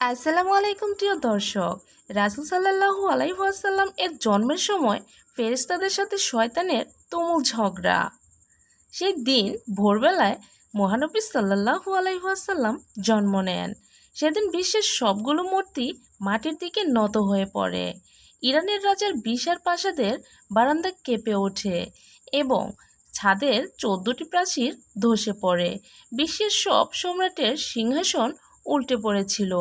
আসসালামু আলাইকুম প্রিয় দর্শক। রাসূল সাল্লাল্লাহু আলাইহি ওয়াসাল্লাম এর জন্মের সময় ফেরেশতাদের সাথে শয়তানের তুমুল ঝগড়া। সেই দিন ভোরবেলায় মহানবী সাল্লাল্লাহু আলাইহি ওয়াসাল্লাম জন্ম নেন। সেদিন বিশ্বের সবগুলো মূর্তি মাটির দিকে নত হয়ে পড়ে। ইরানের রাজার বিশাল প্রাসাদের বারান্দা কেঁপে ওঠে এবং ছাদের ১৪টি প্রাচীর ধসে পড়ে। বিশ্বের সব সম্রাটের সিংহাসন উল্টে পড়েছিল।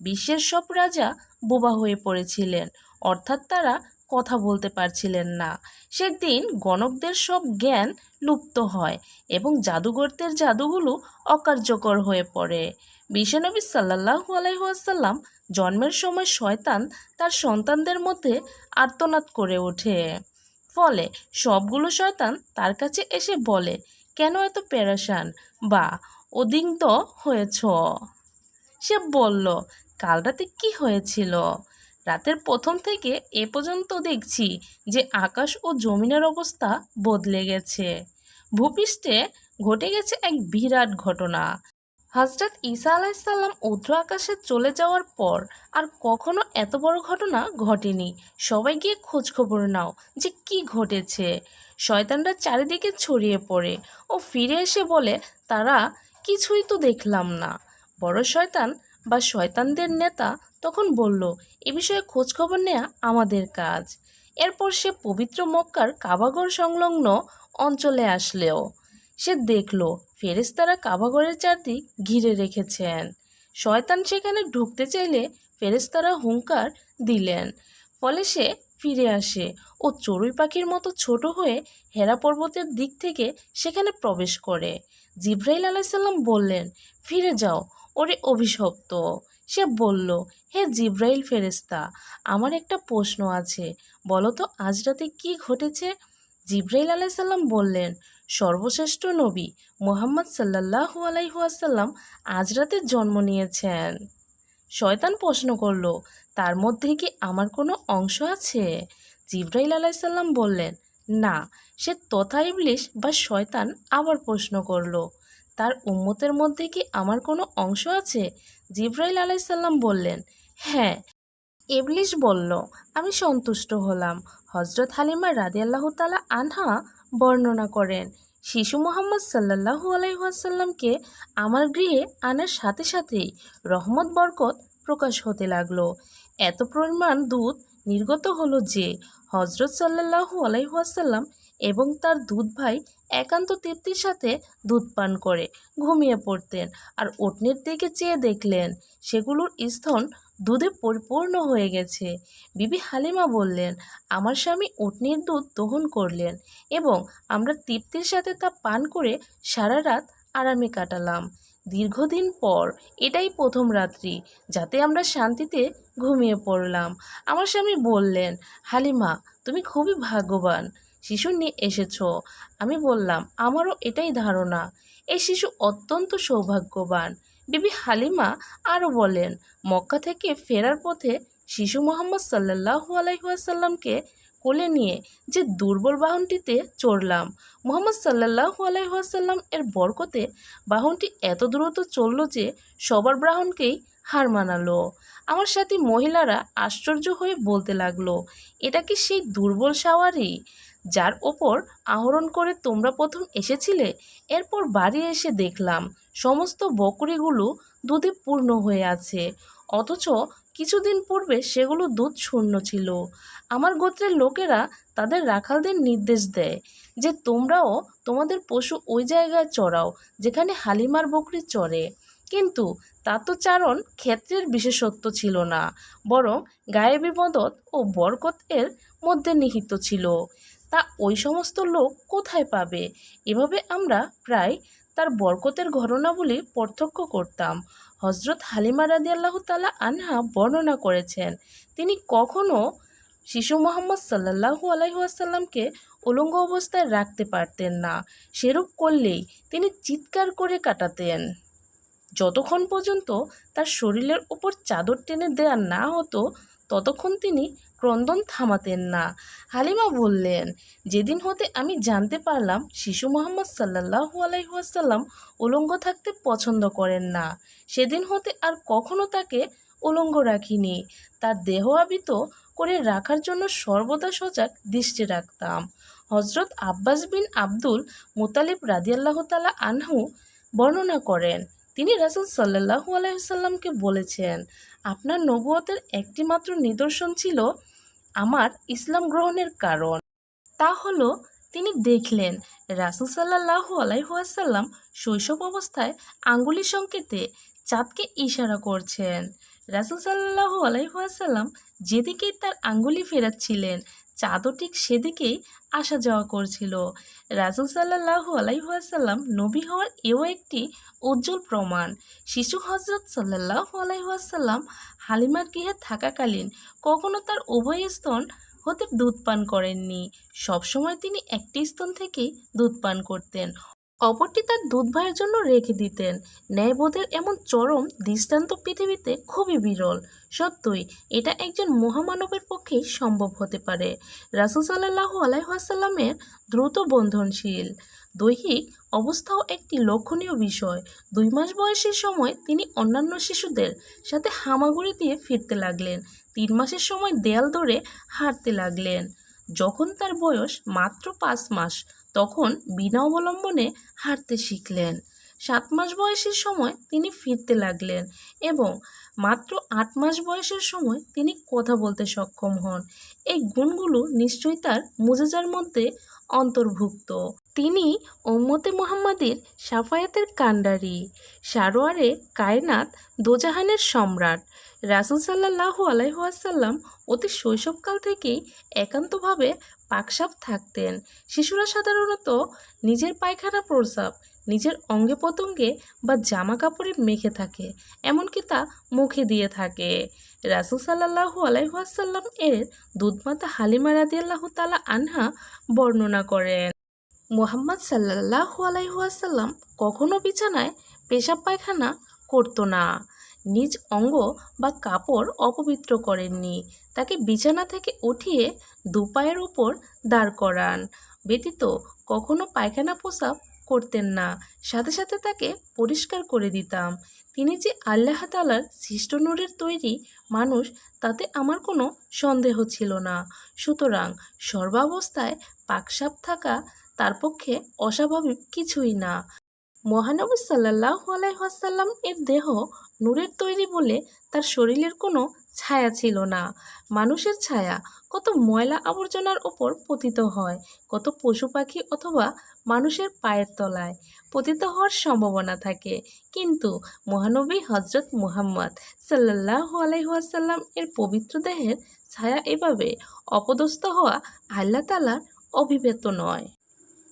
বিশ্বের সব রাজা বোবা হয়ে পড়েছিলেন, অর্থাৎ তারা কথা বলতে পারছিলেন না। সেদিন গণকদের সব জ্ঞান লুপ্ত হয় এবং জাদুঘরদের জাদুগুলো অকার্যকর হয়ে পড়ে। বিশ্বনবী সাল্লাল্লাহু আলাইহি ওয়াসাল্লাম জন্মের সময় শয়তান তার সন্তানদের মধ্যে আর্তনাদ করে ওঠে। ফলে সবগুলো শয়তান তার কাছে এসে বলে, কেন এত পেরেশান বা উদ্বিগ্ন হয়েছ? সে বলল, কাল রাতে কি হয়েছিল? রাতের প্রথম থেকে এ পর্যন্ত দেখছি যে আকাশ ও জমিনের অবস্থা বদলে গেছে। ভূপৃষ্ঠে ঘটে গেছে এক বিরাট ঘটনা। হজরত ঈসা আলাইসাল্লাম ঊর্ধ্ব আকাশে চলে যাওয়ার পর আর কখনো এত বড় ঘটনা ঘটেনি। সবাই গিয়ে খোঁজ খবর নাও যে কি ঘটেছে। শয়তানরা চারিদিকে ছড়িয়ে পড়ে ও ফিরে এসে বলে, তারা কিছুই তো দেখলাম না। বড় শয়তান বা শয়তানদের নেতা তখন বলল, এ বিষয়ে খোঁজ খবর নেওয়া আমাদের কাজ। এরপর সে পবিত্র মক্কার কাবাগর সংলগ্ন অঞ্চলে আসলেও সে দেখল ফেরেশতারা কাবাগরের চারদিক ঘিরে রেখেছেন। শয়তান সেখানে ঢুকতে চাইলে ফেরেশতারা হুঙ্কার দিলেন। ফলে সে ফিরে আসে ও চড়ুই পাখির মতো ছোট হয়ে হেরা পর্বতের দিক থেকে সেখানে প্রবেশ করে। জিব্রাইল আলাইসাল্লাম বললেন, ফিরে যাও ওরে অভিশপ্ত। সে বলল, হে জিব্রাইল ফেরেশতা, আমার একটা প্রশ্ন আছে, বলো তো আজ রাতে কি ঘটেছে? জিব্রাইল আলাইসাল্লাম বললেন, সর্বশ্রেষ্ঠ নবী মুহাম্মদ সাল্লাল্লাহু আলাইহি ওয়াসাল্লাম আজ রাতে জন্ম নিয়েছেন। শয়তান প্রশ্ন করল, তার মধ্যে কি আমার কোনো অংশ আছে? জিব্রাইল আলাইসাল্লাম বললেন, না। সে তথা ইবলিস বা শয়তান আবার প্রশ্ন করল, তার উম্মতের মধ্যে কি আমার কোনো অংশ আছে? জিব্রাইল আলাইসাল্লাম বললেন, হ্যাঁ। ইবলিস বলল, আমি সন্তুষ্ট হলাম। হজরত হালিমা রাদিয়াল্লাহু তাআলা আনহা বর্ণনা করেন, শিশু মোহাম্মদ সাল্লাল্লাহু আলাইহি ওয়াসাল্লামকে আমার গৃহে আনার সাথে সাথেই রহমত বরকত প্রকাশ হতে লাগলো। এত পরিমাণ দুধ নির্গত হলো যে হজরত সাল্লাল্লাহু আলাইহি ওয়াসাল্লাম এবং তার দুধ ভাই একান্ত তৃপ্তির সাথে দুধ পান করে ঘুমিয়ে পড়তেন। আর উটনির দিকে চেয়ে দেখলেন সেগুলোর স্তন দুধে পরিপূর্ণ হয়ে গেছে। বিবি হালিমা বললেন, আমার স্বামী উটনির দুধ দহন করলেন এবং আমরা তৃপ্তির সাথে তা পান করে সারা রাত আরামে কাটালাম। দীর্ঘদিন পর এটাই প্রথম রাত্রি যাতে আমরা শান্তিতে ঘুমিয়ে পড়লাম। আমার স্বামী বললেন, হালিমা, তুমি খুবই ভাগ্যবান শিশু নিয়ে এসেছ। আমি বললাম, আমারও এটাই ধারণা। এই শিশু অত্যন্ত সৌভাগ্যবান। বিবি হালিমা আরও বলেন, মক্কা থেকে ফেরার পথে শিশু মোহাম্মদ সাল্লাল্লাহু আলাইহি ওয়াসাল্লামকে কোলে নিয়ে যে দুর্বল বাহনটিতে চড়লাম, মোহাম্মদ সাল্লাল্লাহু আলাইহি ওয়াসাল্লাম এর বরকতে বাহনটি এত দ্রুত চলল যে সবার বাহনকেই হার মানালো। আমার সাথে মহিলারা আশ্চর্য হয়ে বলতে লাগলো, এটা কি সেই দুর্বল সাওয়ারি যার ওপর আরোহণ করে তোমরা প্রথম এসেছিলে? এরপর বাড়ি এসে দেখলাম সমস্ত বকরিগুলো দুধে পূর্ণ হয়ে আছে, অথচ কিছুদিন পূর্বে সেগুলো দুধ শূন্য ছিল। আমার গোত্রের লোকেরা তাদের রাখালদের নির্দেশ দেয় যে তোমরাও তোমাদের পশু ওই জায়গায় চড়াও যেখানে হালিমার বকরি চড়ে। কিন্তু তা তো চারণ ক্ষেত্রের বিশেষত্ব ছিল না, বরং গায়েবী মদত ও বরকত এর মধ্যে নিহিত ছিল। তা ওই সমস্ত লোক কোথায় পাবে? এভাবে আমরা প্রায় তার বরকতের ঘটনাবলী প্রত্যক্ষ করতাম। হজরত হালিমা রাদিয়াল্লাহু তাআলা আনহা বর্ণনা করেছেন, তিনি কখনো শিশু মোহাম্মদ সাল্লাল্লাহু আলাইহি ওয়াসাল্লামকে উলঙ্গ অবস্থায় রাখতে পারতেন না। সেরূপ করলেই তিনি চিৎকার করে কাটাতেন। যতক্ষণ পর্যন্ত তার শরীরের উপর চাদর টেনে দেয়া না হতো ততক্ষণ তিনি ক্রন্দন থামাতেন না। হালিমা বললেন, যেদিন হতে আমি জানতে পারলাম শিশু মোহাম্মদ সাল্লাল্লাহু আলাইহি ওয়াসাল্লাম উলঙ্গ থাকতে পছন্দ করেন না, সেদিন হতে আর কখনো তাকে উলঙ্গ রাখিনি। তার দেহ আবৃত করে রাখার জন্য সর্বদা সজাগ দৃষ্টি রাখতাম। হজরত আব্বাস বিন আব্দুল মুতালিব রাদিয়াল্লাহু তাআলা আনহু বর্ণনা করেন, তিনি রাসূল সাল্লাল্লাহু আলাইহি ওয়াসাল্লামকে বলেছেন, আপনার নবুয়তের একটি মাত্র নিদর্শন ছিল আমার ইসলাম গ্রহণের কারণ। তা হলো তিনি দেখলেন রাসূল সাল্লাল্লাহু আলাইহি ওয়াসাল্লাম শৈশব অবস্থায় আঙ্গুলি সংকেতে চাঁদকে ইশারা করছেন। রাসূল সাল্লাল্লাহু আলাইহি ওয়াসাল্লাম যেদিকেই তার আঙ্গুলি ফেরাচ্ছিলেন, চাঁদও ঠিক সেদিকেই আসা যাওয়া করছিল। রাসূল সাল্লাল্লাহু আলাইহি ওয়াসাল্লাম নবী হওয়ার এও একটি উজ্জ্বল প্রমাণ। শিশু হযরত সাল্লাল্লাহু আলাইহি ওয়াসাল্লাম হালিমার গৃহে থাকাকালীন কখনো তার উভয় স্তন হতে দুধ পান করেননি। সবসময় তিনি একটি স্তন থেকেই দুধ পান করতেন, অপরটি তার দুধ ভাইয়ের জন্য রেখে দিতেন। ন্যায়বোধের এমন চরম দৃষ্টান্ত পৃথিবীতে খুবই বিরল। সত্যই এটা একজন মহামানবের পক্ষেই সম্ভব হতে পারে। রাসূল সাল্লাল্লাহু আলাইহি ওয়াসাল্লামের দ্রুত বন্ধনশীল দৈহিক অবস্থাও একটি লক্ষণীয় বিষয়। 2 মাস বয়সের সময় তিনি অন্যান্য শিশুদের সাথে হামাগুড়ি দিয়ে ফিরতে লাগলেন। 3 মাসের সময় দেয়াল ধরে হাঁটতে লাগলেন। যখন তার বয়স মাত্র 5 মাস, তখন বিনা অবলম্বনে হাঁটতে শিখলেন। 7 মাস বয়সের সময় তিনি ফিরতে লাগলেন এবং মাত্র 8 মাস বয়সের সময় তিনি কথা বলতে সক্ষম হন। এই গুণগুলো নিশ্চয়ই তার মুজিজার মধ্যে অন্তর্ভুক্ত। তিনি উম্মতে মুহাম্মাদের শাফায়াতের কাণ্ডারি, সারোয়ারে কায়নাত, দোজাহানের সম্রাট। রাসূল সাল্লাল্লাহু আলাইহি ওয়াসাল্লাম অতি শৈশবকাল থেকেই একান্তভাবে পাকসাপ থাকতেন। শিশুরা সাধারণত নিজের পায়খানা প্রস্রাব নিজের অঙ্গে প্রত্যঙ্গে বা জামা কাপড়ে মেখে থাকে, এমনকি তা মুখে দিয়ে থাকে। রাসূল সাল্লাল্লাহু আলাইহি ওয়াসাল্লাম এর দুধমাতা হালিমা রাদিয়াল্লাহু তাআলা আনহা বর্ণনা করেন, মুহাম্মদ সাল্লাল্লাহু আলাইহি ওয়াসাল্লাম কখনো বিছানায় পেশাব পায়খানা করতো না, নিজ অঙ্গ বা কাপড় অপবিত্র করেননি। তাকে বিছানা থেকে উঠিয়ে দুপায়ের উপর দাঁড় করান ব্যতীত কখনো পায়খানা প্রস্রাব করতেন না। সাথে সাথে তাকে পরিষ্কার করে দিতাম। তিনি যে আল্লাহ তাআলার সৃষ্ট নূরের তৈরি মানুষ, তাতে আমার কোনো সন্দেহ ছিল না। সুতরাং সর্বাবস্থায় পাকসাপ থাকা তার পক্ষে অস্বাভাবিক কিছুই না। মহানবী সাল্লাল্লাহু আলাইহি ওয়াসাল্লাম এর দেহ নূরের তৈরি বলে তার শরীরের কোনো ছায়া ছিল না। মানুষের ছায়া কত ময়লা আবর্জনার ওপর পতিত হয়, কত পশু পাখি অথবা মানুষের পায়ের তলায় পতিত হওয়ার সম্ভাবনা থাকে, কিন্তু মহানবী হজরত মুহাম্মদ সাল্লাল্লাহু আলাইহি ওয়াসাল্লাম এর পবিত্র দেহের ছায়া এভাবে অপদস্থ হওয়া আল্লাহ তাআলার অভিপ্রেত নয়।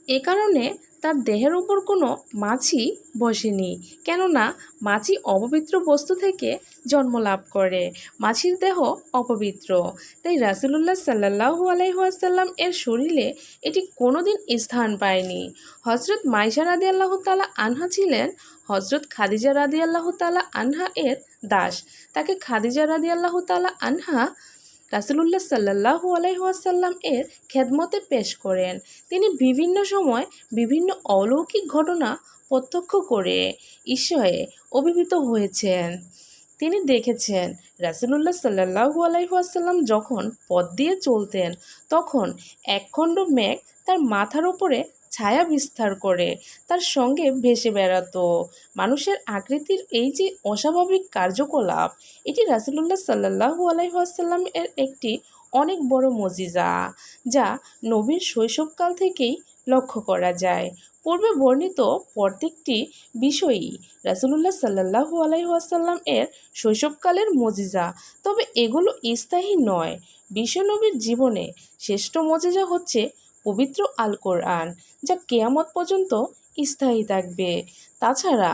এ কারণে তার দেহের উপর কোনো মাছি বসেনি, কেননা মাছি অপবিত্র বস্তু থেকে জন্ম লাভ করে। মাছির দেহ অপবিত্র, তাই রাসূলুল্লাহ সাল্লাল্লাহু আলাইহি ওয়াসাল্লাম এর শরীরে এটি কোনোদিন স্থান পায়নি। হজরত মাইশা রাদিয়াল্লাহু তাআলা আনহা ছিলেন হজরত খাদিজা রাদিয়াল্লাহু তাআলা আনহা এর দাস। তাকে খাদিজা রাদিয়াল্লাহু তাআলা আনহা রাসূলুল্লাহ সাল্লাল্লাহু আলাইহি ওয়াসাল্লাম এর খেদমতে পেশ করেন। তিনি বিভিন্ন সময় বিভিন্ন অলৌকিক ঘটনা প্রত্যক্ষ করে ঈশ্বরে অভিভূত হয়েছেন। তিনি দেখেছেন রাসূলুল্লাহ সাল্লাল্লাহু আলাইহি ওয়াসাল্লাম যখন পথ দিয়ে চলতেন, তখন একখণ্ড মেঘ তার মাথার উপরে ছায়া বিস্তার করে তার সঙ্গে ভেসে বেড়াতো। মানুষের আকৃতির এই যে অস্বাভাবিক কার্যকলাপ, এটি রাসূলুল্লাহ সাল্লাল্লাহু আলাইহি ওয়াসাল্লাম এর একটি অনেক বড় মুজিজা, যা নবীর শৈশবকাল থেকেই লক্ষ্য করা যায়। পূর্বে বর্ণিত প্রত্যেকটি বিষয়ই রাসূলুল্লাহ সাল্লাল্লাহু আলাইহি ওয়াসাল্লাম এর শৈশবকালের মুজিজা, তবে এগুলো স্থায়ী নয়। বিশ্বনবীর জীবনে শ্রেষ্ঠ মুজিজা হচ্ছে পবিত্র আল কোরআন, যা কিয়ামত পর্যন্ত স্থায়ী থাকবে। তাছাড়া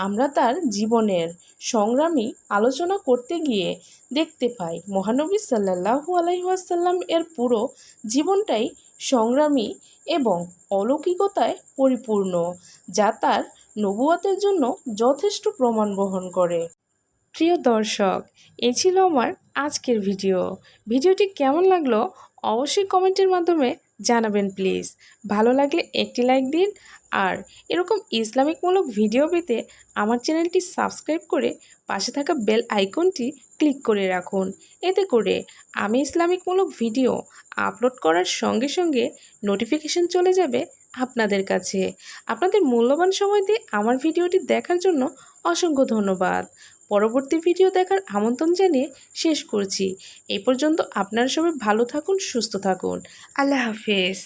আমরা তার জীবনের সংগ্রামী আলোচনা করতে গিয়ে দেখতে পাই মহানবী সাল্লাল্লাহু আলাইহি ওয়াসাল্লাম এর পুরো জীবনটাই সংগ্রামী এবং অলৌকিকতায় পরিপূর্ণ, যা তার নবুয়তের জন্য যথেষ্ট প্রমাণ বহন করে। প্রিয় দর্শক, এই ছিল আমার আজকের ভিডিওটি কেমন লাগলো অবশ্যই কমেন্টের মাধ্যমে জানাবেন প্লিজ। ভালো লাগলে একটি লাইক দিন, আর এরকম ইসলামিকমূলক ভিডিও পেতে আমার চ্যানেলটি সাবস্ক্রাইব করে পাশে থাকা বেল আইকনটি ক্লিক করে রাখুন। এতে করে আমি ইসলামিকমূলক ভিডিও আপলোড করার সঙ্গে সঙ্গে নোটিফিকেশন চলে যাবে আপনাদের কাছে। আপনাদের মূল্যবান সময় দিয়ে আমার ভিডিওটি দেখার জন্য অসংখ্য ধন্যবাদ। পরবর্তী ভিডিও দেখার আমন্ত্রণ জানিয়ে শেষ করছি। এই পর্যন্ত আপনারা সবাই ভালো থাকুন, সুস্থ থাকুন। আল্লাহ হাফেজ।